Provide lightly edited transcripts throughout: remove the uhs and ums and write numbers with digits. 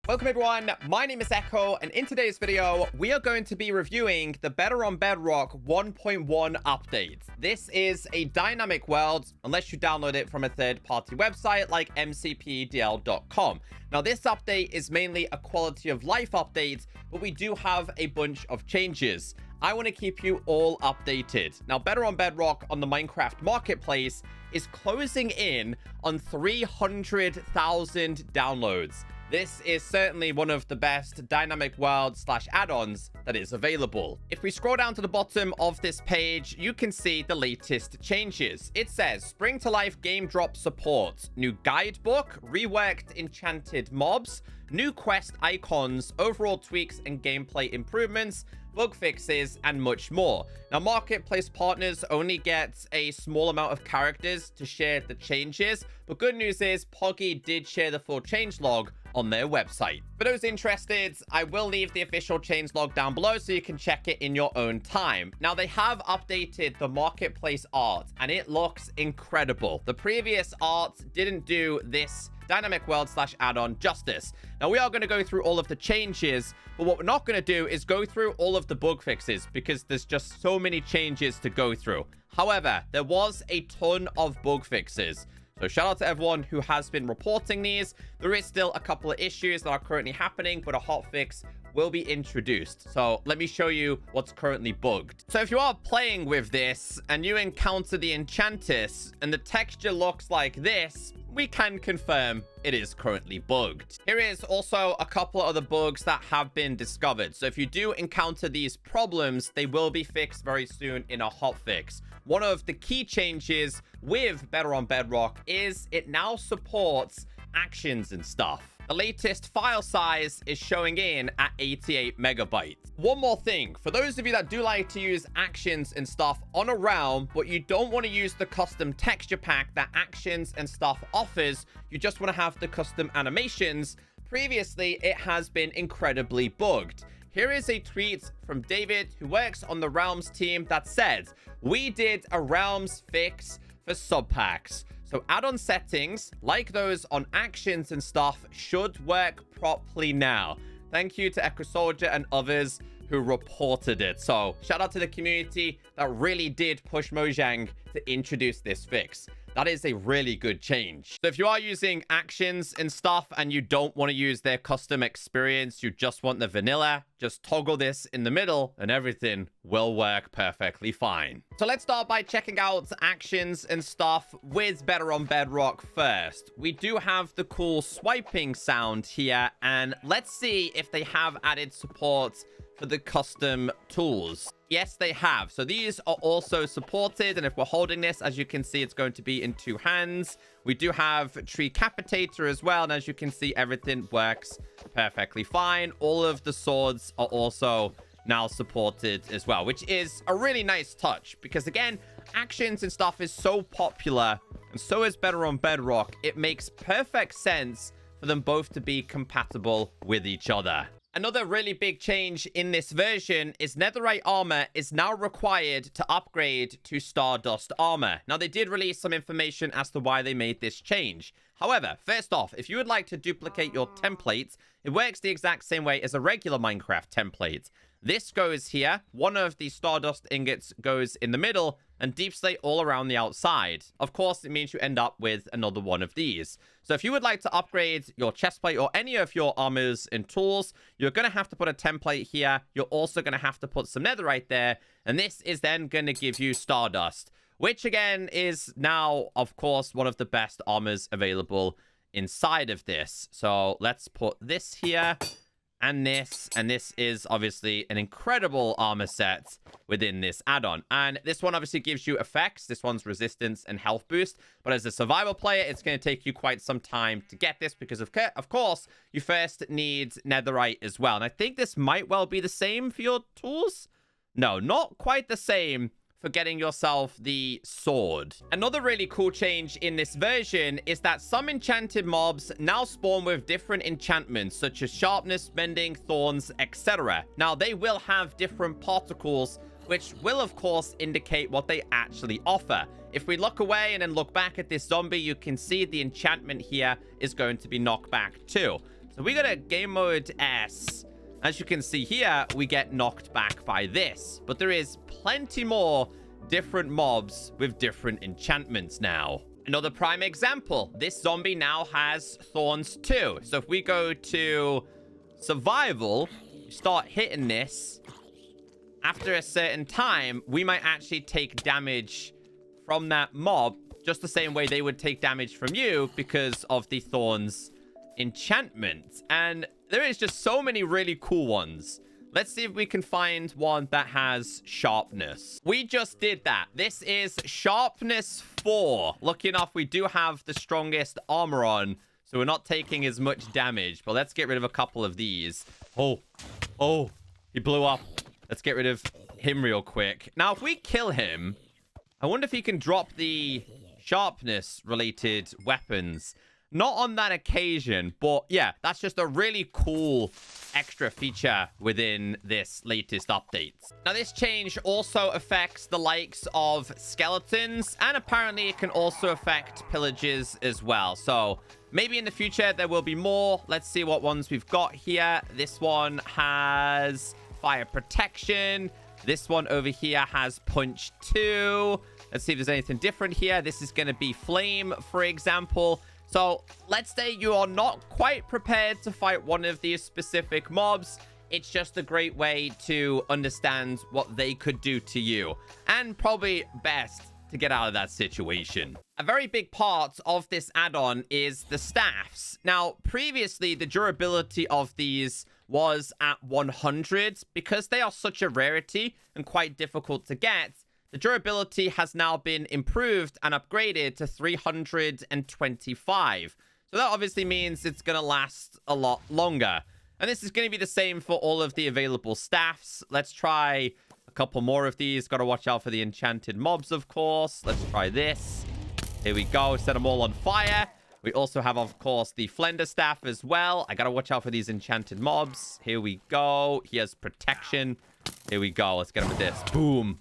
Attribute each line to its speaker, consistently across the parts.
Speaker 1: Welcome everyone, my name is Echo, and in today's video, we are going to be reviewing the Bedrock 1.1 update. This is a dynamic world, unless you download it from a third-party website like mcpdl.com. Now, this update is mainly a quality of life update, but we do have a bunch of changes. I want to keep you all updated. Now, Bedrock on the Minecraft marketplace is closing in on 300,000 downloads. This is certainly one of the best dynamic world / add-ons that is available. If we scroll down to the bottom of this page, you can see the latest changes. It says Spring to Life game drop support, new guidebook, reworked enchanted mobs, new quest icons, overall tweaks and gameplay improvements, bug fixes, and much more. Now, marketplace partners only get a small amount of characters to share the changes, but good news is Poggy did share the full changelog on their website. For those interested, I will leave the official changelog down below so you can check it in your own time. Now, they have updated the marketplace art, and it looks incredible. The previous art didn't do this dynamic world / add-on justice. Now, we are going to go through all of the changes, but what we're not going to do is go through all of the bug fixes because there's just so many changes to go through. However, there was a ton of bug fixes. So shout out to everyone who has been reporting these. There is still a couple of issues that are currently happening, but a hotfix will be introduced. So let me show you what's currently bugged. So if you are playing with this and you encounter the Enchantress and the texture looks like this, we can confirm it is currently bugged. Here is also a couple of other bugs that have been discovered. So if you do encounter these problems, they will be fixed very soon in a hotfix. One of the key changes with Bedrock is it now supports actions and stuff. The latest file size is showing in at 88 megabytes. One more thing, for those of you that do like to use actions and stuff on a realm, but you don't want to use the custom texture pack that actions and stuff offers, you just want to have the custom animations, previously it has been incredibly bugged. Here is a tweet from David, who works on the Realms team, that said, "We did a Realms fix for subpacks. So add-on settings, like those on actions and stuff, should work properly now. Thank you to ECKOSOLDIER and others who reported it." So shout out to the community that really did push Mojang to introduce this fix. That is a really good change. So if you are using actions and stuff and you don't want to use their custom experience, you just want the vanilla, just toggle this in the middle and everything will work perfectly fine. So let's start by checking out actions and stuff with Bedrock first. We do have the cool swiping sound here, and let's see if they have added support for the custom tools. Yes, they have. So these are also supported, and if we're holding this, as you can see, it's going to be in two hands. We do have Tree Capitator as well, and as you can see, everything works perfectly fine. All of the swords are also now supported as well, which is a really nice touch because, again, actions and stuff is so popular, and so is Bedrock. It makes perfect sense for them both to be compatible with each other. Another really big change in this version is netherite armor is now required to upgrade to Stardust armor. Now, they did release some information as to why they made this change. However, first off, if you would like to duplicate your templates, it works the exact same way as a regular Minecraft template. This goes here, one of the Stardust ingots goes in the middle, and deep slate all around the outside. Of course, it means you end up with another one of these. So if you would like to upgrade your chestplate or any of your armors and tools, you're going to have to put a template here. You're also going to have to put some netherite there, and this is then going to give you Stardust, which again is now, of course, one of the best armors available inside of this. So let's put this here. And this is obviously an incredible armor set within this add-on. And this one obviously gives you effects. This one's resistance and health boost. But as a survival player, it's going to take you quite some time to get this because, of course, you first need netherite as well. And I think this might well be the same for your tools. No, not quite the same for getting yourself the sword. Another really cool change in this version is that some enchanted mobs now spawn with different enchantments such as sharpness, mending, thorns, etc. Now, they will have different particles, which will of course indicate what they actually offer. If we look away and then look back at this zombie, you can see the enchantment here is going to be knockback too. So we got a game mode S. As you can see here, we get knocked back by this. But there is plenty more different mobs with different enchantments now. Another prime example. This zombie now has thorns too. So if we go to survival, start hitting this, after a certain time, we might actually take damage from that mob just the same way they would take damage from you because of the thorns enchantment. And there is just so many really cool ones. Let's see if we can find one that has sharpness. We just did that. This is sharpness 4. Lucky enough, we do have the strongest armor on, so we're not taking as much damage. But let's get rid of a couple of these. Oh, he blew up. Let's get rid of him real quick. Now, if we kill him, I wonder if he can drop the sharpness-related weapons. Not on that occasion, but yeah, that's just a really cool extra feature within this latest update. Now, this change also affects the likes of skeletons, and apparently it can also affect pillages as well. So maybe in the future there will be more. Let's see what ones we've got here. This one has fire protection. This one over here has punch 2. Let's see if there's anything different here. This is going to be flame, for example. So let's say you are not quite prepared to fight one of these specific mobs. It's just a great way to understand what they could do to you, and probably best to get out of that situation. A very big part of this add-on is the staffs. Now, previously, the durability of these was at 100. Because they are such a rarity and quite difficult to get, the durability has now been improved and upgraded to 325. So that obviously means it's going to last a lot longer. And this is going to be the same for all of the available staffs. Let's try a couple more of these. Got to watch out for the enchanted mobs, of course. Let's try this. Here we go. Set them all on fire. We also have, of course, the Flender staff as well. I got to watch out for these enchanted mobs. Here we go. He has protection. Here we go. Let's get him with this. Boom.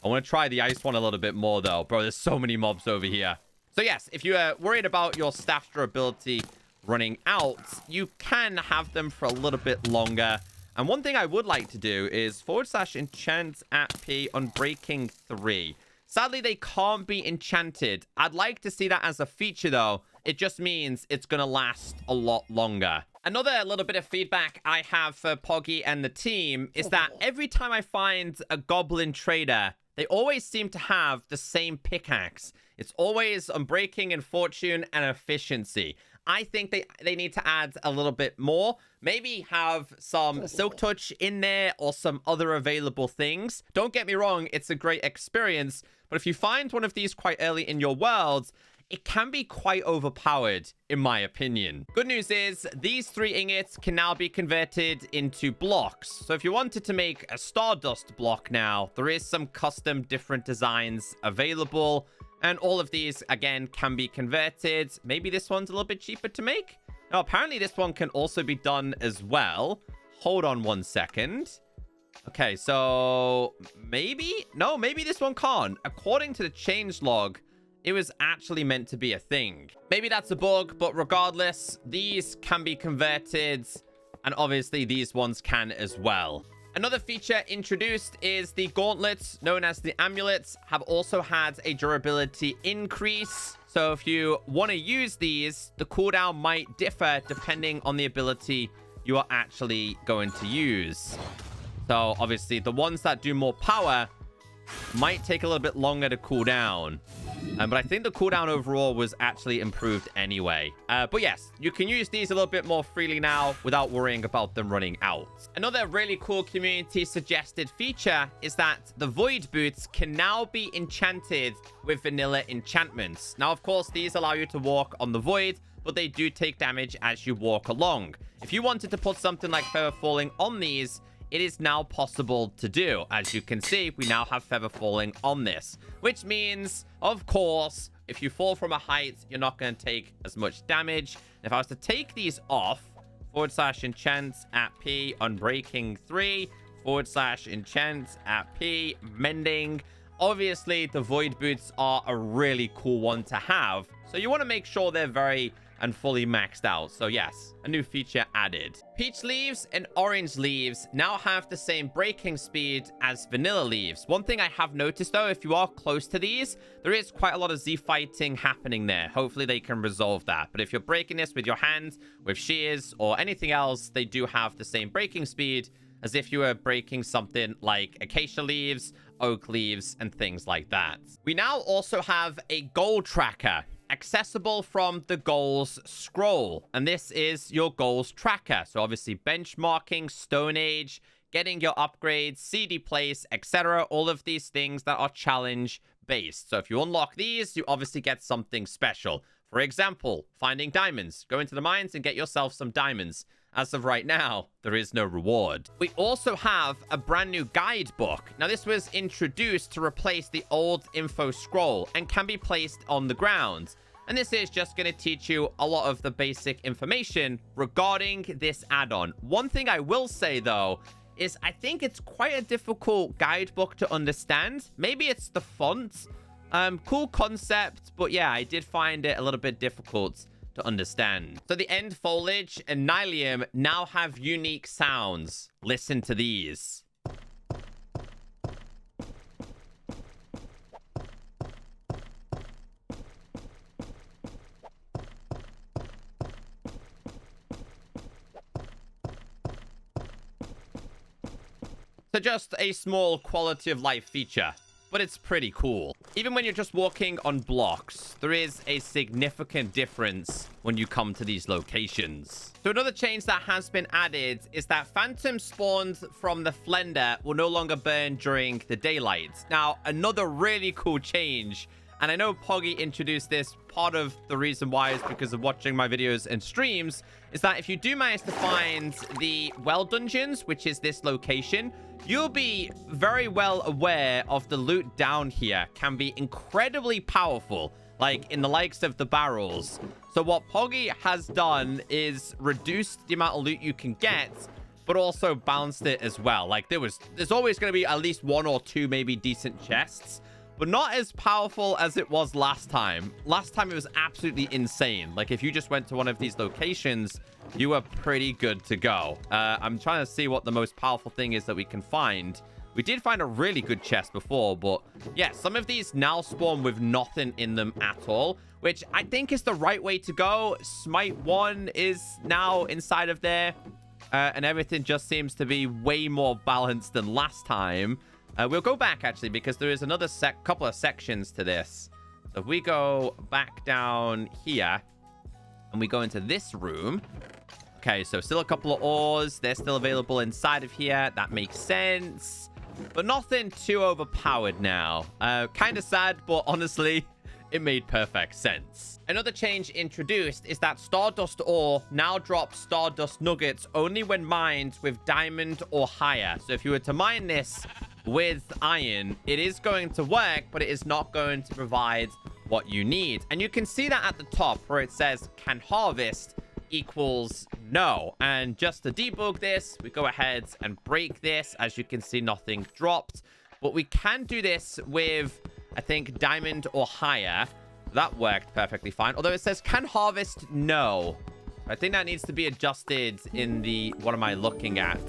Speaker 1: I want to try the ice one a little bit more, though. Bro, there's so many mobs over here. So, yes, if you are worried about your staff durability running out, you can have them for a little bit longer. And one thing I would like to do is /enchant at P on breaking 3. Sadly, they can't be enchanted. I'd like to see that as a feature, though. It just means it's going to last a lot longer. Another little bit of feedback I have for Poggy and the team is that every time I find a goblin trader, they always seem to have the same pickaxe. It's always unbreaking and fortune and efficiency. I think they need to add a little bit more. Maybe have some silk touch in there or some other available things. Don't get me wrong, it's a great experience. But if you find one of these quite early in your world, it can be quite overpowered, in my opinion. Good news is, these 3 ingots can now be converted into blocks. So if you wanted to make a Stardust block now, there is some custom different designs available. And all of these, again, can be converted. Maybe this one's a little bit cheaper to make. Now, apparently this one can also be done as well. Hold on one second. Okay, so maybe? No, maybe this one can't. According to the changelog, it was actually meant to be a thing. Maybe that's a bug, but regardless, these can be converted, and obviously these ones can as well. Another feature introduced is the gauntlets, known as the amulets, have also had a durability increase. So if you want to use these, the cooldown might differ depending on the ability you are actually going to use. So obviously the ones that do more power might take a little bit longer to cool down. But I think the cooldown overall was actually improved anyway. But yes, you can use these a little bit more freely now without worrying about them running out. Another really cool community suggested feature is that the void boots can now be enchanted with vanilla enchantments. Now, of course, these allow you to walk on the void, but they do take damage as you walk along. If you wanted to put something like feather falling on these, it is now possible to do. As you can see, we now have feather falling on this, which means, of course, if you fall from a height, you're not going to take as much damage. If I was to take these off, /enchant at P on breaking 3, /enchant at P mending. Obviously, the void boots are a really cool one to have. So you want to make sure they're very and fully maxed out. So yes, a new feature added. Peach leaves and orange leaves now have the same breaking speed as vanilla leaves. One thing I have noticed though, if you are close to these, there is quite a lot of Z fighting happening there. Hopefully they can resolve that. But if you're breaking this with your hand, with shears, or anything else, they do have the same breaking speed as if you were breaking something like acacia leaves, oak leaves, and things like that. We now also have a goal tracker accessible from the goals scroll, and this is your goals tracker. So obviously benchmarking, Stone Age, getting your upgrades, CD place, etc. All of these things that are challenge based. So if you unlock these, you obviously get something special. For example, finding diamonds. Go into the mines and get yourself some diamonds. As of right now, there is no reward. We also have a brand new guidebook. Now, this was introduced to replace the old info scroll and can be placed on the ground. And this is just going to teach you a lot of the basic information regarding this add-on. One thing I will say, though, is I think it's quite a difficult guidebook to understand. Maybe it's the font. Cool concept, but yeah, I did find it a little bit difficult to understand. So the end foliage and Nylium now have unique sounds. Listen to these. So just a small quality of life feature, but it's pretty cool. Even when you're just walking on blocks, there is a significant difference when you come to these locations. So another change that has been added is that phantom spawns from the Flender will no longer burn during the daylight. Now, another really cool change, and I know Poggy introduced this, part of the reason why is because of watching my videos and streams, is that if you do manage to find the well dungeons, which is this location, you'll be very well aware of the loot down here can be incredibly powerful, like in the likes of the barrels. So what Poggy has done is reduced the amount of loot you can get, but also balanced it as well. Like there's always going to be at least one or two maybe decent chests, but not as powerful as it was last time. Last time it was absolutely insane. Like if you just went to one of these locations, you were pretty good to go. I'm trying to see what the most powerful thing is that we can find. We did find a really good chest before, but yeah, some of these now spawn with nothing in them at all, which I think is the right way to go. Smite 1 is now inside of there, and everything just seems to be way more balanced than last time. We'll go back, actually, because there is another couple of sections to this. So if we go back down here, and we go into this room. Okay, so still a couple of ores. They're still available inside of here. That makes sense. But nothing too overpowered now. Kind of sad, but honestly, it made perfect sense. Another change introduced is that Stardust ore now drops Stardust nuggets only when mined with diamond or higher. So if you were to mine this with iron, it is going to work, but it is not going to provide what you need. And you can see that at the top where it says can harvest equals no. And just to debug this, we go ahead and break this. As you can see, nothing dropped, but we can do this with, I think, diamond or higher. That worked perfectly fine, although it says can harvest no. I think that needs to be adjusted in the what am I looking at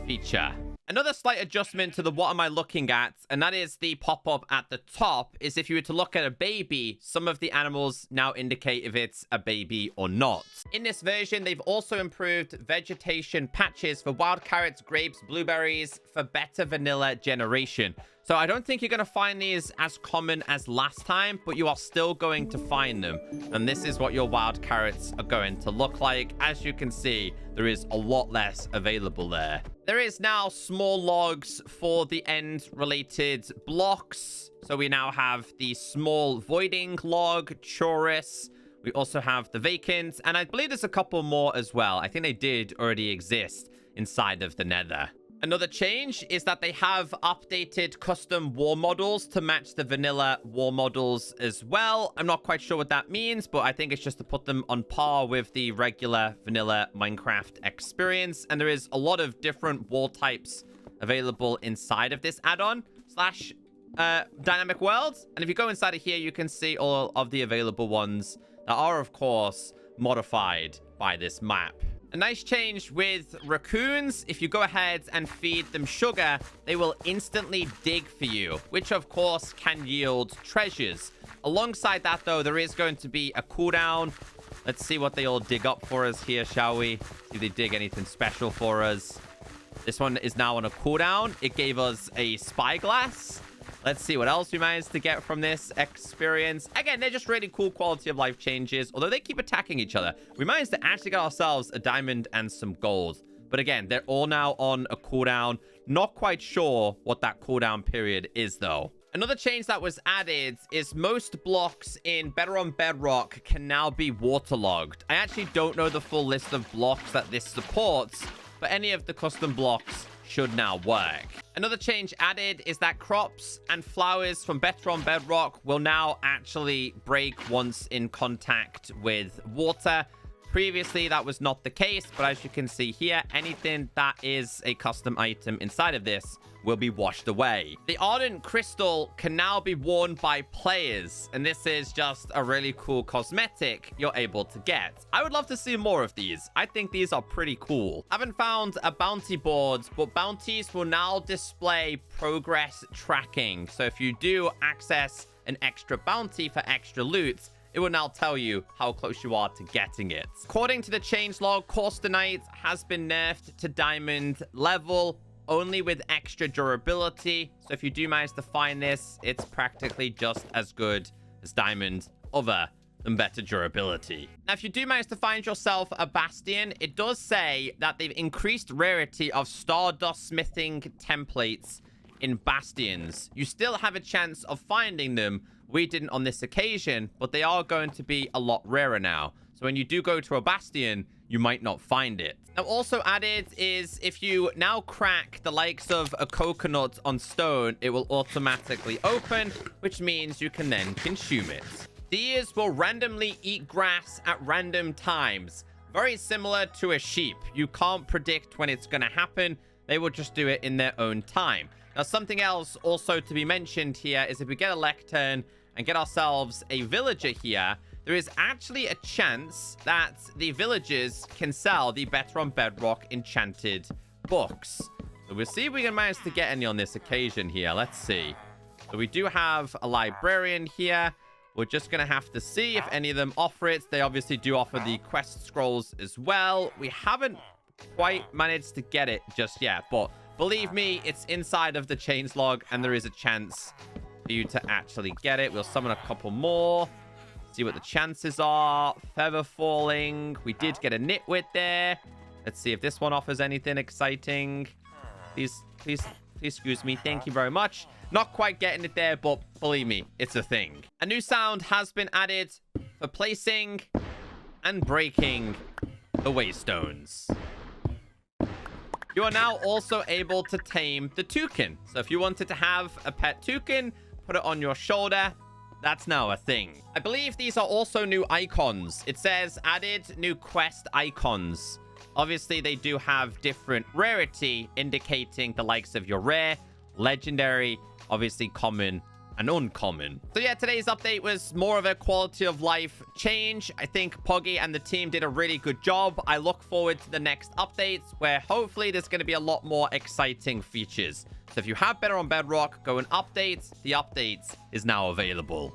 Speaker 1: feature. Another slight adjustment to the what am I looking at, and that is the pop-up at the top, is if you were to look at a baby, some of the animals now indicate if it's a baby or not. In this version, they've also improved vegetation patches for wild carrots, grapes, blueberries for better vanilla generation. So I don't think you're going to find these as common as last time, but you are still going to find them. And this is what your wild carrots are going to look like. As you can see, there is a lot less available there. There is now small logs for the end related blocks. So we now have the small voiding log, chorus. We also have the vacant, and I believe there's a couple more as well. I think they did already exist inside of the nether. Another change is that they have updated custom war models to match the vanilla war models as well. I'm not quite sure what that means, but I think it's just to put them on par with the regular vanilla Minecraft experience. And there is a lot of different wall types available inside of this add-on slash dynamic world. And if you go inside of here, you can see all of the available ones that are, of course, modified by this map. A nice change with raccoons. If you go ahead and feed them sugar, they will instantly dig for you, which of course can yield treasures. Alongside that, though, there is going to be a cooldown. Let's see what they all dig up for us here, shall we? See if they dig anything special for us. This one is now on a cooldown. It gave us a spyglass. Let's see what else we managed to get from this experience. Again, they're just really cool quality of life changes, although they keep attacking each other. We managed to actually get ourselves a diamond and some gold. But again, they're all now on a cooldown. Not quite sure what that cooldown period is, though. Another change that was added is most blocks in Bedrock can now be waterlogged. I actually don't know the full list of blocks that this supports, but any of the custom blocks should now work. Another change added is that crops and flowers from Bedrock will now actually break once in contact with water. Previously, that was not the case, but as you can see here, anything that is a custom item inside of this will be washed away. The Ardent Crystal can now be worn by players, and this is just a really cool cosmetic you're able to get. I would love to see more of these. I think these are pretty cool. I haven't found a bounty board, but bounties will now display progress tracking. So if you do access an extra bounty for extra loot, it will now tell you how close you are to getting it. According to the changelog, Corstenite has been nerfed to diamond level, only with extra durability. So if you do manage to find this, it's practically just as good as diamond, other than better durability. Now, if you do manage to find yourself a bastion, it does say that they've increased rarity of Stardust smithing templates in bastions. You still have a chance of finding them. We didn't on this occasion, but they are going to be a lot rarer now. So when you do go to a bastion, you might not find it. Now, also added is if you now crack the likes of a coconut on stone, it will automatically open, which means you can then consume it. Deers will randomly eat grass at random times. Very similar to a sheep. You can't predict when it's going to happen. They will just do it in their own time. Now, something else also to be mentioned here is if we get a lectern and get ourselves a villager here, there is actually a chance that the villagers can sell the Better on Bedrock enchanted books. So we'll see if we can manage to get any on this occasion here. Let's see. So we do have a librarian here. We're just going to have to see if any of them offer it. They obviously do offer the quest scrolls as well. We haven't quite managed to get it just yet, but believe me, it's inside of the changelog, and there is a chance for you to actually get it. We'll summon a couple more. See what the chances are. Feather falling. We did get a nitwit there. Let's see if this one offers anything exciting. Please excuse me. Thank you very much. Not quite getting it there, but believe me, it's a thing. A new sound has been added for placing and breaking the waystones. You are now also able to tame the toucan. So if you wanted to have a pet toucan, put it on your shoulder. That's now a thing. I believe these are also new icons. It says added new quest icons. Obviously, they do have different rarity, indicating the likes of your rare, legendary, obviously common, and uncommon. So yeah, today's update was more of a quality of life change. I think Poggy and the team did a really good job. I look forward to the next updates where hopefully there's going to be a lot more exciting features. So if you have Better on Bedrock, go and update. The update is now available.